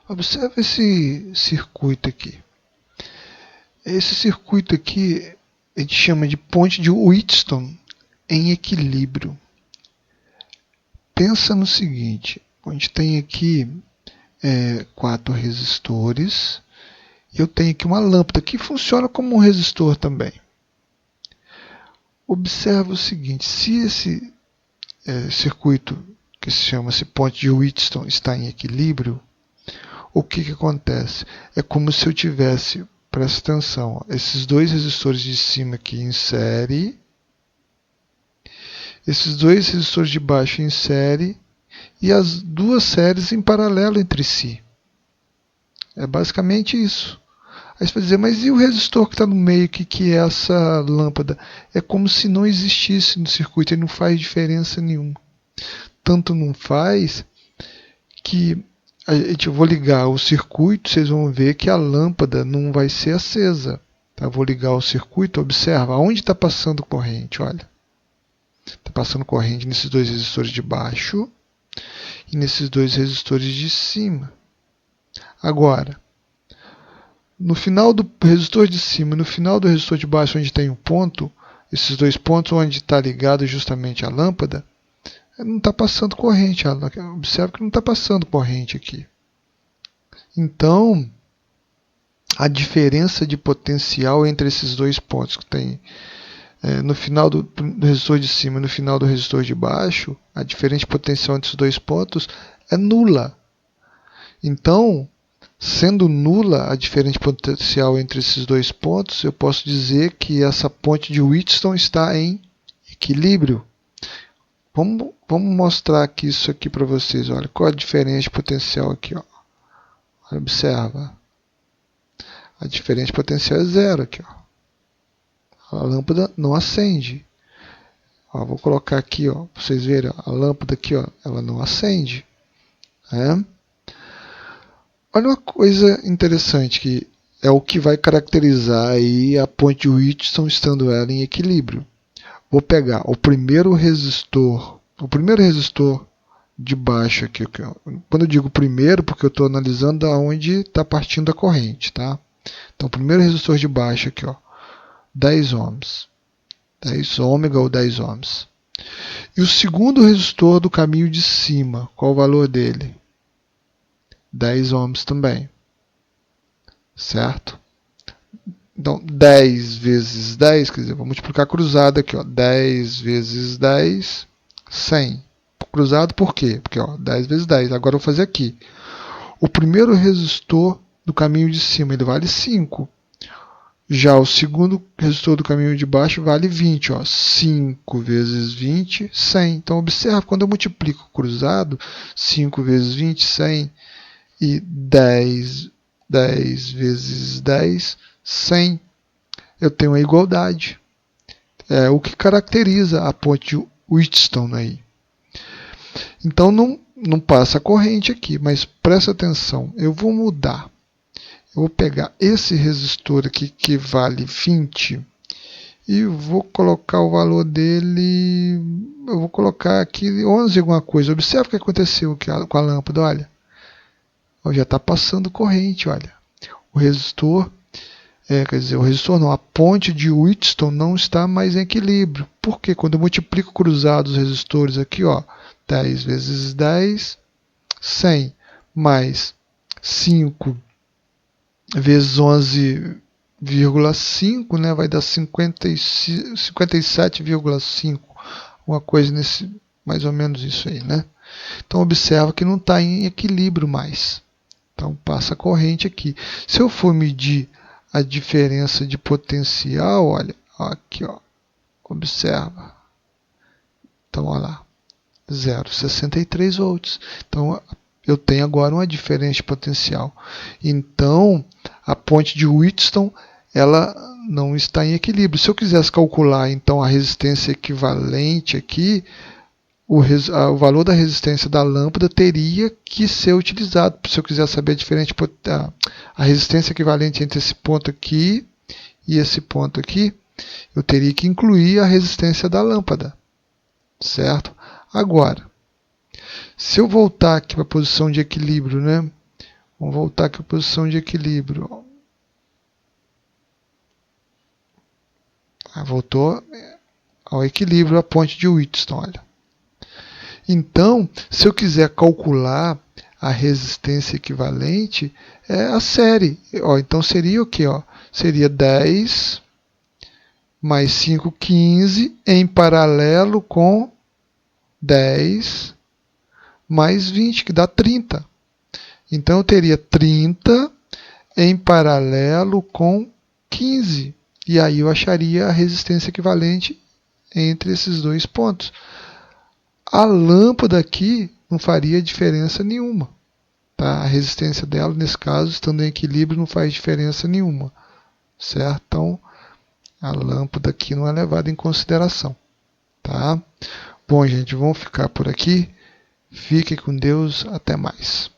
Observa esse circuito aqui. Esse circuito aqui a gente chama de ponte de Wheatstone em equilíbrio. Pensa no seguinte, a gente tem aqui 4 resistores e eu tenho aqui uma lâmpada que funciona como um resistor também. Observa o seguinte, se esse circuito que se chama esse ponte de Wheatstone está em equilíbrio, o que acontece? É como se eu tivesse, presta atenção, esses 2 resistores de cima aqui em série, esses 2 resistores de baixo em série e as 2 séries em paralelo entre si. É basicamente isso. Aí você vai dizer, mas e o resistor que está no meio, que é essa lâmpada? É como se não existisse no circuito, ele não faz diferença nenhuma. Tanto não faz que eu vou ligar o circuito, vocês vão ver que a lâmpada não vai ser acesa. Tá? Vou ligar o circuito, observa, onde está passando corrente, olha. Está passando corrente nesses 2 resistores de baixo e nesses 2 resistores de cima. Agora, no final do resistor de cima e no final do resistor de baixo, onde tem um ponto, esses 2 pontos onde está ligado justamente a lâmpada, não está passando corrente. Observe que não está passando corrente aqui. Então, a diferença de potencial entre esses 2 pontos que tem no final do resistor de cima e no final do resistor de baixo, a diferença de potencial entre esses 2 pontos é nula. Então, sendo nula a diferença de potencial entre esses 2 pontos, eu posso dizer que essa ponte de Wheatstone está em equilíbrio. Vamos mostrar aqui isso aqui para vocês. Olha, qual a diferença de potencial aqui? Ó. Observa. A diferença de potencial é 0 aqui. Ó. A lâmpada não acende. Ó, vou colocar aqui, ó, para vocês verem. Ó, a lâmpada aqui, ó, ela não acende. Olha uma coisa interessante que é o que vai caracterizar aí a ponte de Wheatstone estando ela em equilíbrio. Vou pegar o primeiro resistor de baixo aqui. Quando eu digo primeiro, porque eu estou analisando aonde está partindo a corrente, tá? Então, o primeiro resistor de baixo aqui, ó, 10 ohms. 10 ômega ou 10 ohms. E o segundo resistor do caminho de cima, qual o valor dele? 10 ohms também. Certo? Então, 10 vezes 10, quer dizer, vou multiplicar cruzado aqui, ó, 10 vezes 10, 100. Cruzado por quê? Porque, ó, 10 vezes 10. Agora eu vou fazer aqui. O primeiro resistor do caminho de cima, ele vale 5. Já o segundo resistor do caminho de baixo vale 20. Ó, 5 vezes 20, 100. Então, observa, quando eu multiplico cruzado, 5 vezes 20, 100. E 10 vezes 10, 100. Eu tenho a igualdade. É o que caracteriza a ponte de Wheatstone aí. Então não passa corrente aqui, mas presta atenção. Eu vou mudar. Eu vou pegar esse resistor aqui que vale 20 e vou colocar o valor dele. Eu vou colocar aqui 11 alguma coisa. Observe o que aconteceu aqui com a lâmpada, olha. Já está passando corrente, olha. O resistor, a ponte de Wheatstone não está mais em equilíbrio. Por quê? Quando eu multiplico cruzados os resistores aqui, ó, 10 vezes 10, 100, mais 5 vezes 11,5, né, vai dar 57,5, uma coisa nesse, mais ou menos isso aí, né? Então observa que não está em equilíbrio mais. Então passa a corrente aqui. Se eu for medir a diferença de potencial, olha, aqui, ó, observa. Então, olha lá, 0,63 volts. Então, eu tenho agora uma diferença de potencial. Então, a ponte de Wheatstone, ela não está em equilíbrio. Se eu quisesse calcular, então, a resistência equivalente aqui, o valor da resistência da lâmpada teria que ser utilizado. Se eu quiser saber a resistência equivalente entre esse ponto aqui e esse ponto aqui, eu teria que incluir a resistência da lâmpada. Certo? Agora, se eu voltar aqui para a posição de equilíbrio, né? Vamos voltar aqui à posição de equilíbrio. Voltou ao equilíbrio a ponte de Wheatstone. Olha. Então, se eu quiser calcular a resistência equivalente, é a série. Então seria o quê? Seria 10 mais 5, 15, em paralelo com 10 mais 20, que dá 30. Então eu teria 30 em paralelo com 15. E aí eu acharia a resistência equivalente entre esses dois pontos. A lâmpada aqui não faria diferença nenhuma. Tá? A resistência dela, nesse caso, estando em equilíbrio, não faz diferença nenhuma. Certo? Então, a lâmpada aqui não é levada em consideração. Tá? Bom, gente, vamos ficar por aqui. Fiquem com Deus. Até mais.